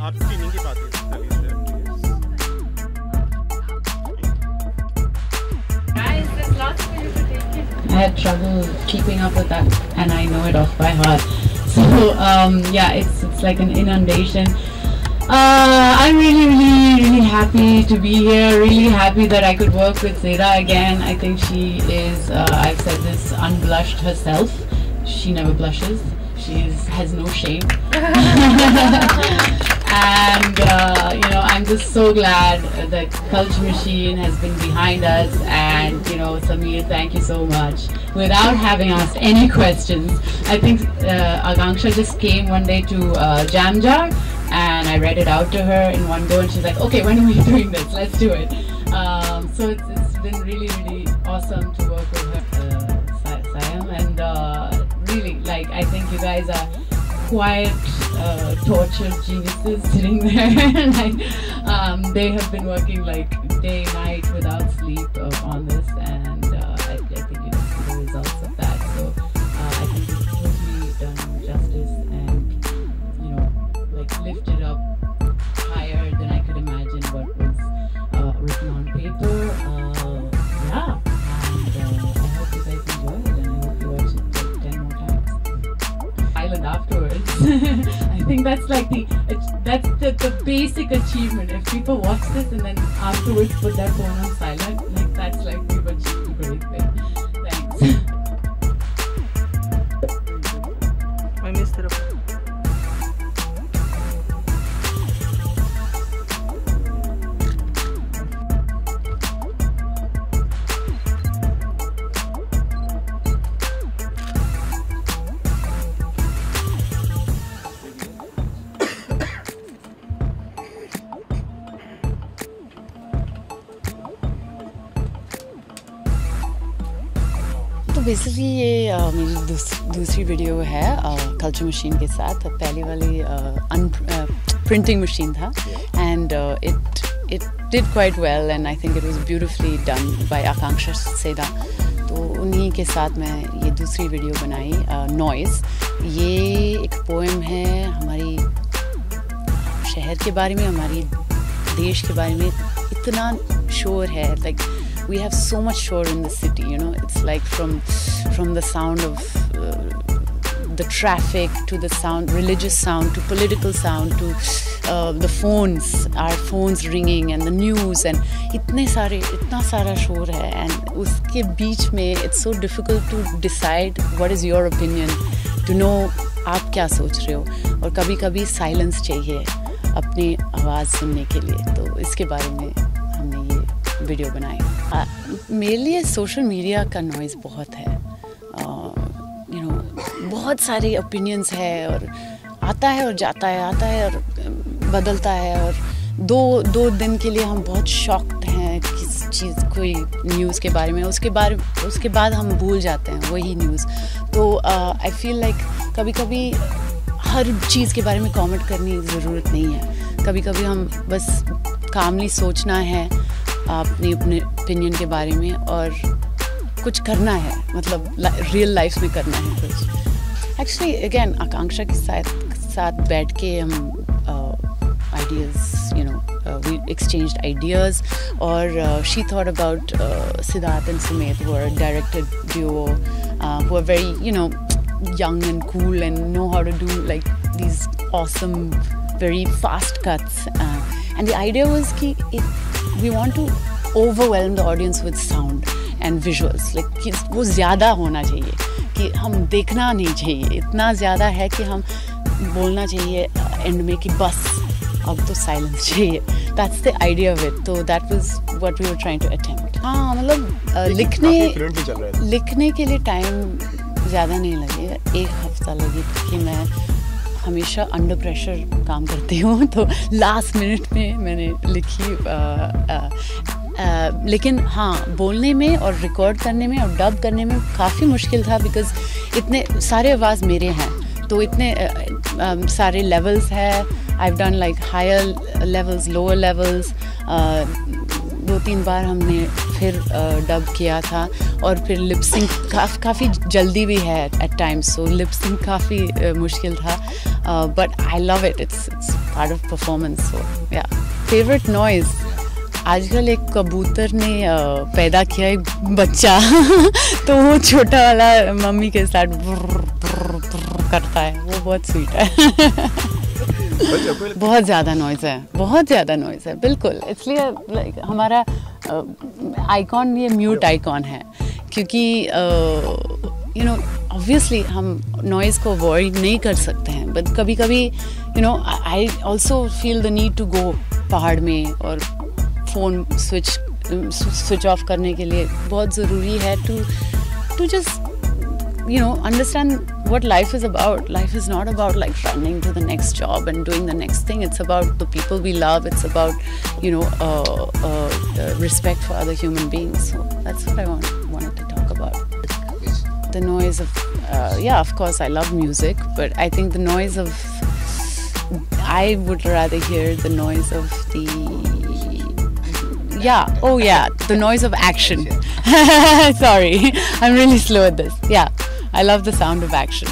आप स्क्रीनिंग की बात I had trouble keeping up with that, and I know it off by heart. So yeah, it's like an inundation. I'm really happy to be here. Really happy that I could work with Zeda again. I think she is. I've said this, unblushed herself. She never blushes. She has no shame. And you know, I'm just so glad that Culture Machine has been behind us. And you know, Sameer, thank you so much. Without having asked any questions, I think Akanksha just came one day to Jam Jar, and I read it out to her in one go, and she's like, "Okay, when are we doing this? Let's do it." So it's been really awesome to work with her, Sayam, and really, like, I think you guys are quiet, tortured geniuses sitting there. Like, they have been working like day, night, without sleep on this, and I think you can see the results of that. So I think it's totally done justice, and you know, like, lifted up higher than I could imagine what was written on paper. Yeah, and I hope you guys enjoy it, and I hope you watch it like 10 more times. Island afterwards. I think that's like the basic achievement. If people watch this and then afterwards put their phone on silent, like, that's like we've achieved a great thing. Thanks. I missed it. तो basically ये मेरी दूसरी video है culture machine के साथ. पहली वाली printing machine था, and it did quite well, and I think it was beautifully done by Akanksha Seda. तो उन्हीं के साथ मैं ये दूसरी वीडियो बनाई, नॉइज़. ये एक पोएम है हमारी शहर के बारे में, हमारी देश के बारे में. इतना शोर है, like we have so much shore in the city, you know. It's like from the sound of the traffic to the sound, religious sound, to political sound, to the phones, our phones ringing, and the news, and इतना सारा शोर है. and उसके बीच में it's so difficult to decide what is your opinion, to know आप क्या सोच रहे हो. और कभी कभी साइलेंस चाहिए अपनी आवाज़ सुनने के लिए. तो इसके बारे में हमने ये वीडियो बनाई. मेरे लिए सोशल मीडिया का नॉइज़ बहुत है. यू नो, बहुत सारे ओपिनियंस है, और आता है और जाता है, आता है और बदलता है. और दो दिन के लिए हम बहुत शॉक्ड हैं किस चीज़, कोई न्यूज़ के बारे में, उसके बाद हम भूल जाते हैं वही न्यूज़. तो आई फील लाइक कभी कभी हर चीज़ के बारे में कमेंट करने की ज़रूरत नहीं है. कभी कभी हम बस कामली सोचना है अपने ओपिनियन के बारे में, और कुछ करना है, मतलब रियल लाइफ में करना है कुछ. एक्चुअली अगेन आकांक्षा के साथ बैठ के हम ideas, you know, we exchanged ideas, or she thought about Siddharth and Sumit, who are a directed duo, who are very, you know, young and cool and know how to do like these awesome, very fast cuts. And the idea was that we want to overwhelm the audience with sound and visuals. Like कि वो ज़्यादा होना चाहिए, कि हम देखना नहीं चाहिए. इतना ज़्यादा है कि हम बोलना चाहिए एंड में कि बस अब तो साइलेंस चाहिए. That's the idea of it. So that was what we were trying to attempt. हाँ, मतलब लिखने के लिए टाइम ज़्यादा नहीं लगे. 1 हफ्ता लगी, कि मैं हमेशा अंडर प्रेशर काम करती हूँ, तो लास्ट मिनट में मैंने लिखी. लेकिन हाँ, बोलने में और रिकॉर्ड करने में और डब करने में काफ़ी मुश्किल था, बिकॉज़ इतने सारे आवाज़ मेरे हैं, तो इतने सारे लेवल्स है. I've done like higher levels, lower levels, 2 2-3 बार हमने फिर डब किया था, और फिर लिप सिंक काफ़ी जल्दी भी है at times, so lip sync काफ़ी मुश्किल था, but I love it, it's part of performance. So yeah favourite noise, आजकल एक कबूतर ने पैदा किया एक बच्चा तो वो छोटा वाला मम्मी के साथ करता है, वो बहुत स्वीट है. बहुत ज़्यादा नॉइज़ है, बहुत ज़्यादा नॉइज़ है, बिल्कुल. इसलिए लाइक हमारा आइकॉन ये म्यूट आइकॉन है, क्योंकि यू नो ऑब्वियसली हम नॉइज़ को अवॉइड नहीं कर सकते हैं, बट कभी कभी you know I also feel the need to go पहाड़ में, और फ़ोन स्विच ऑफ करने के लिए बहुत ज़रूरी है to just you know understand what life is about. Life is not about like running to the next job and doing the next thing. It's about the people we love. It's about you know respect for other human beings. So that's what I wanted to talk about. The noise of yeah, of course I love music, but I think the noise of I would rather hear the noise of the the noise of action. Sorry, I'm really slow at this. Yeah, I love the sound of action.